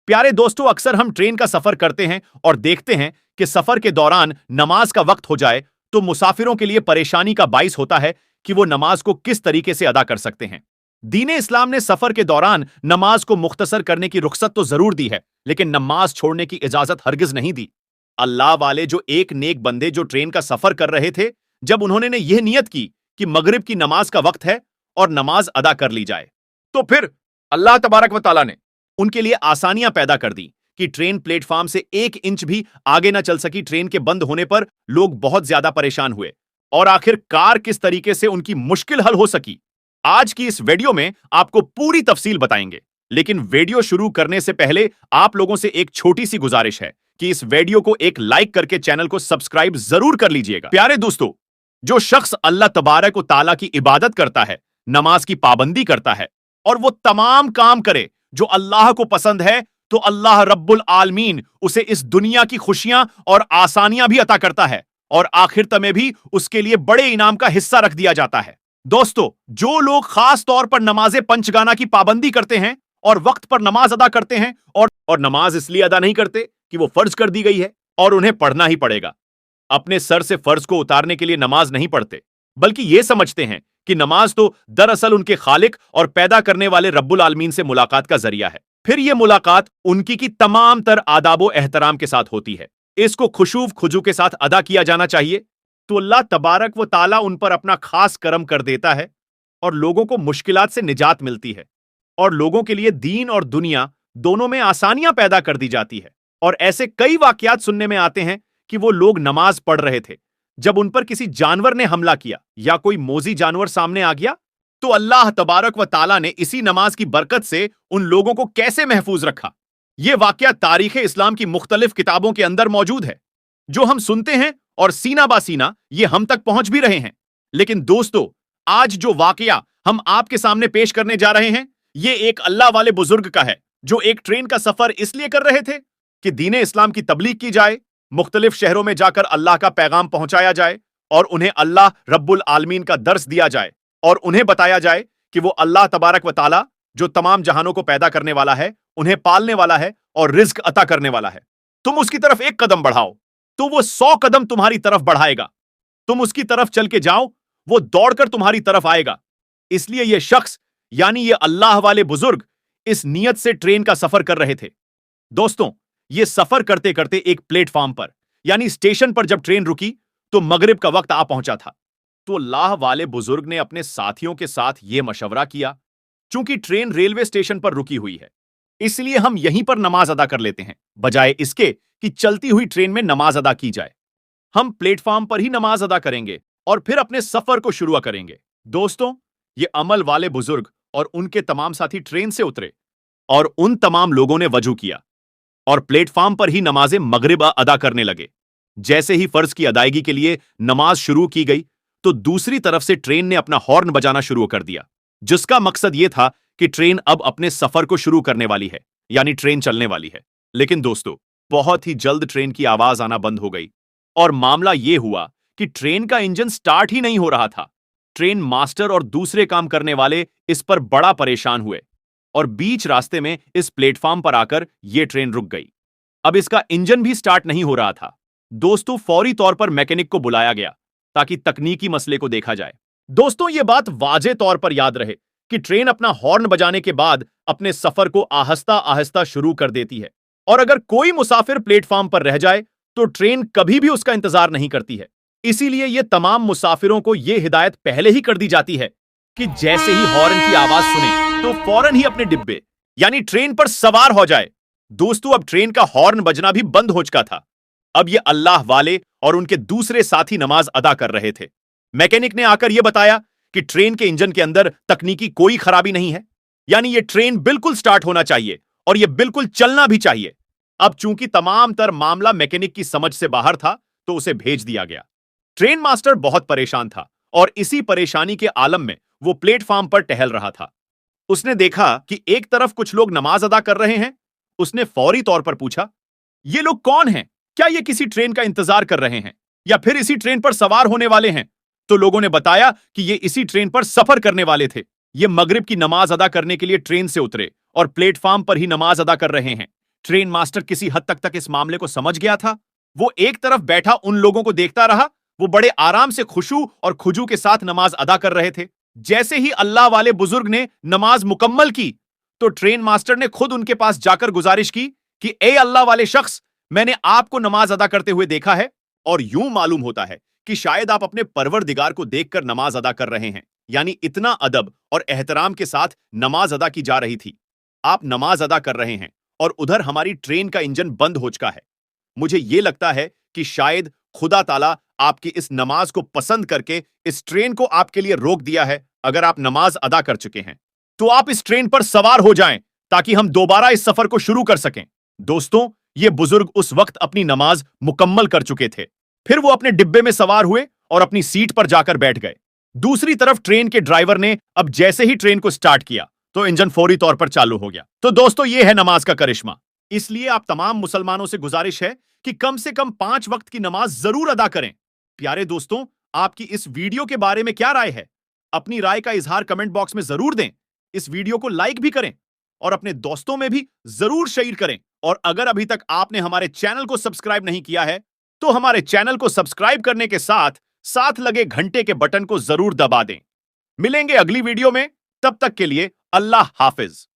प्यारे दोस्तों, अक्सर हम ट्रेन का सफर करते हैं और देखते हैं कि सफर के दौरान नमाज का वक्त हो जाए तो मुसाफिरों के लिए परेशानी का बाइस होता है कि वो नमाज को किस तरीके से अदा कर सकते हैं। दीन इस्लाम ने सफर के दौरान नमाज को मुख्तसर करने की रुख्सत तो जरूर दी है, लेकिन नमाज छोड़ने की इजाजत हरगिज नहीं दी। अल्लाह वाले जो एक नेक बंदे जो ट्रेन का सफर कर रहे थे, जब उन्होंने यह नियत की कि मगरिब की नमाज का वक्त है और नमाज अदा कर ली जाए, तो फिर अल्लाह तबारक व तआला ने उनके लिए आसानियां पैदा कर दी कि ट्रेन प्लेटफॉर्म से 1 इंच भी आगे ना चल सकी। ट्रेन के बंद होने पर लोग बहुत ज्यादा परेशान हुए और आखिरकार किस तरीके से उनकी मुश्किल हल हो सकी, आज की इस वीडियो में आपको पूरी तफसील बताएंगे। लेकिन वीडियो शुरू करने से पहले आप लोगों से एक छोटी सी गुजारिश है कि इस वीडियो को एक लाइक करके चैनल को सब्सक्राइब जरूर कर लीजिएगा। प्यारे दोस्तों, जो शख्स अल्लाह तबारक व तआला की इबादत करता है, नमाज की पाबंदी करता है और वो तमाम काम करे जो अल्लाह को पसंद है, तो अल्लाह रब्बुल आलमीन उसे इस दुनिया की खुशियां और आसानियां भी अता करता है और आखिरत में भी उसके लिए बड़े इनाम का हिस्सा रख दिया जाता है। दोस्तों, जो लोग खास तौर पर नमाज़े पंचगाना की पाबंदी करते हैं और वक्त पर नमाज अदा करते हैं और नमाज इसलिए अदा नहीं करते कि वो फर्ज कर दी गई है और उन्हें पढ़ना ही पड़ेगा, अपने सर से फर्ज को उतारने के लिए नमाज नहीं पढ़ते, बल्कि ये समझते हैं कि नमाज तो दरअसल उनके खालिक और पैदा करने वाले रब्बुल आलमीन से मुलाकात का जरिया है। फिर यह मुलाकात उनकी की तमाम तर आदाबो एहतराम के साथ होती है। इसको खुशूफ खुजू के साथ अदा किया जाना चाहिए, तो अल्लाह तबारक व ताला उन पर अपना खास करम कर देता है और लोगों को मुश्किलात से निजात मिलती है और लोगों के लिए दीन और दुनिया दोनों में आसानियां पैदा कर दी जाती है। और ऐसे कई वाकयात सुनने में आते हैं कि वो लोग नमाज पढ़ रहे थे, जब उन पर किसी जानवर ने हमला किया या कोई मोजी जानवर सामने आ गया, तो अल्लाह तबारक व ताला ने इसी नमाज की बरकत से उन लोगों को कैसे महफूज रखा। यह वाकया तारीख इस्लाम की मुख्तलिफ किताबों के अंदर मौजूद है, जो हम सुनते हैं और सीना बा सीना ये हम तक पहुंच भी रहे हैं। लेकिन दोस्तों, आज जो वाकया हम आपके सामने पेश करने जा रहे हैं, ये एक अल्लाह वाले बुजुर्ग का है, जो एक ट्रेन का सफर इसलिए कर रहे थे कि दीन इस्लाम की तबलीग की जाए, मुख्तलिफ शहरों में जाकर अल्लाह का पैगाम पहुंचाया जाए और उन्हें अल्लाह रब्बुल आलमीन का दर्स दिया जाए और उन्हें बताया जाए कि वो अल्लाह तबारक व ताला जो तमाम जहानों को पैदा करने वाला है, उन्हें पालने वाला है और रिज्क अता करने वाला है। तुम उसकी तरफ 1 कदम बढ़ाओ तो वो 100 कदम तुम्हारी तरफ बढ़ाएगा। तुम उसकी तरफ चल के जाओ, वो दौड़कर तुम्हारी तरफ आएगा। इसलिए यह शख्स यानी ये अल्लाह वाले बुजुर्ग इस नियत से ट्रेन का सफर कर रहे थे। दोस्तों, ये सफर करते करते एक प्लेटफॉर्म पर यानी स्टेशन पर जब ट्रेन रुकी तो मगरिब का वक्त आ पहुंचा था। तो अल्लाह वाले बुजुर्ग ने अपने साथियों के साथ यह मशवरा किया, चूंकि ट्रेन रेलवे स्टेशन पर रुकी हुई है, इसलिए हम यहीं पर नमाज अदा कर लेते हैं, बजाय इसके कि चलती हुई ट्रेन में नमाज अदा की जाए। हम प्लेटफॉर्म पर ही नमाज अदा करेंगे और फिर अपने सफर को शुरू करेंगे। दोस्तों, ये अमल वाले बुजुर्ग और उनके तमाम साथी ट्रेन से उतरे और उन तमाम लोगों ने वजू किया और प्लेटफॉर्म पर ही नमाज़े मगरिब अदा करने लगे। जैसे ही फर्ज की अदायगी के लिए नमाज शुरू की गई, तो दूसरी तरफ से ट्रेन ने अपना हॉर्न बजाना शुरू कर दिया, जिसका मकसद यह था कि ट्रेन अब अपने सफर को शुरू करने वाली है, यानी ट्रेन चलने वाली है। लेकिन दोस्तों, बहुत ही जल्द ट्रेन की आवाज आना बंद हो गई और मामला यह हुआ कि ट्रेन का इंजन स्टार्ट ही नहीं हो रहा था। ट्रेन मास्टर और दूसरे काम करने वाले इस पर बड़ा परेशान हुए और बीच रास्ते में इस प्लेटफॉर्म पर आकर यह ट्रेन रुक गई। अब इसका इंजन भी स्टार्ट नहीं हो रहा था। दोस्तों, फौरी तौर पर मैकेनिक को बुलाया गया ताकि तकनीकी मसले को देखा जाए। दोस्तों, यह बात वाजे तौर पर याद रहे कि ट्रेन अपना हॉर्न बजाने के बाद अपने सफर को आहिस्ता आहिस्ता शुरू कर देती है और अगर कोई मुसाफिर प्लेटफॉर्म पर रह जाए तो ट्रेन कभी भी उसका इंतजार नहीं करती है। इसीलिए यह तमाम मुसाफिरों को यह हिदायत पहले ही कर दी जाती है कि जैसे ही हॉर्न की आवाज सुने तो फौरन ही अपने डिब्बे यानी ट्रेन पर सवार हो जाए। दोस्तों, अब ट्रेन का हॉर्न बजना भी बंद हो चुका था। अब यह अल्लाह वाले और उनके दूसरे साथी नमाज अदा कर रहे थे। मैकेनिक ने आकर यह बताया कि ट्रेन के इंजन के अंदर तकनीकी कोई खराबी नहीं है, यानी यह ट्रेन बिल्कुल स्टार्ट होना चाहिए और यह बिल्कुल चलना भी चाहिए। अब चूंकि तमाम तर मामला मैकेनिक की समझ से बाहर था, तो उसे भेज दिया गया। ट्रेन मास्टर बहुत परेशान था और इसी परेशानी के आलम में वो प्लेटफॉर्म पर टहल रहा था। उसने देखा कि एक तरफ कुछ लोग नमाज अदा कर रहे हैं। उसने फौरी तौर पर पूछा, ये लोग कौन हैं? क्या ये किसी ट्रेन का इंतजार कर रहे हैं या फिर इसी ट्रेन पर सवार होने वाले हैं? तो लोगों ने बताया कि ये इसी ट्रेन पर सफर करने वाले थे। ये मगरिब की नमाज अदा करने के लिए ट्रेन से उतरे और प्लेटफॉर्म पर ही नमाज अदा कर रहे हैं। ट्रेन मास्टर किसी हद तक इस मामले को समझ गया था। वो एक तरफ बैठा उन लोगों को देखता रहा। वो बड़े आराम से खुशू और खुजू के साथ नमाज अदा कर रहे थे। जैसे ही अल्लाह वाले बुजुर्ग ने नमाज मुकम्मल की, तो ट्रेन मास्टर ने खुद उनके पास जाकर गुजारिश की कि ए अल्लाह वाले शख्स, मैंने आपको नमाज अदा करते हुए देखा है और यूं मालूम होता है कि शायद आप अपने परवरदिगार को देखकर नमाज अदा कर रहे हैं। यानी इतना अदब और एहतराम के साथ नमाज अदा की जा रही थी। आप नमाज अदा कर रहे हैं और उधर हमारी ट्रेन का इंजन बंद हो चुका है। मुझे यह लगता है कि शायद खुदा ताला आपकी इस नमाज को पसंद करके इस ट्रेन को आपके लिए रोक दिया है। अगर आप नमाज अदा कर चुके हैं तो आप इस ट्रेन पर सवार हो जाएं ताकि हम दोबारा इस सफर को शुरू कर सकें। दोस्तों, ये बुजुर्ग उस वक्त अपनी नमाज मुकम्मल कर चुके थे। फिर वो अपने डिब्बे में सवार हुए और अपनी सीट पर जाकर बैठ गए। दूसरी तरफ ट्रेन के ड्राइवर ने अब जैसे ही ट्रेन को स्टार्ट किया तो इंजन फौरी तौर पर चालू हो गया। तो दोस्तों, ये है नमाज का करिश्मा। इसलिए आप तमाम मुसलमानों से गुजारिश है कि कम से कम 5 वक्त की नमाज जरूर अदा करें। प्यारे दोस्तों, आपकी इस वीडियो के बारे में क्या राय है? अपनी राय का इजहार कमेंट बॉक्स में जरूर दें। इस वीडियो को लाइक भी करें और अपने दोस्तों में भी जरूर शेयर करें। और अगर अभी तक आपने हमारे चैनल को सब्सक्राइब नहीं किया है तो हमारे चैनल को सब्सक्राइब करने के साथ साथ लगे घंटे के बटन को जरूर दबा दें। मिलेंगे अगली वीडियो में, तब तक के लिए अल्लाह हाफिज।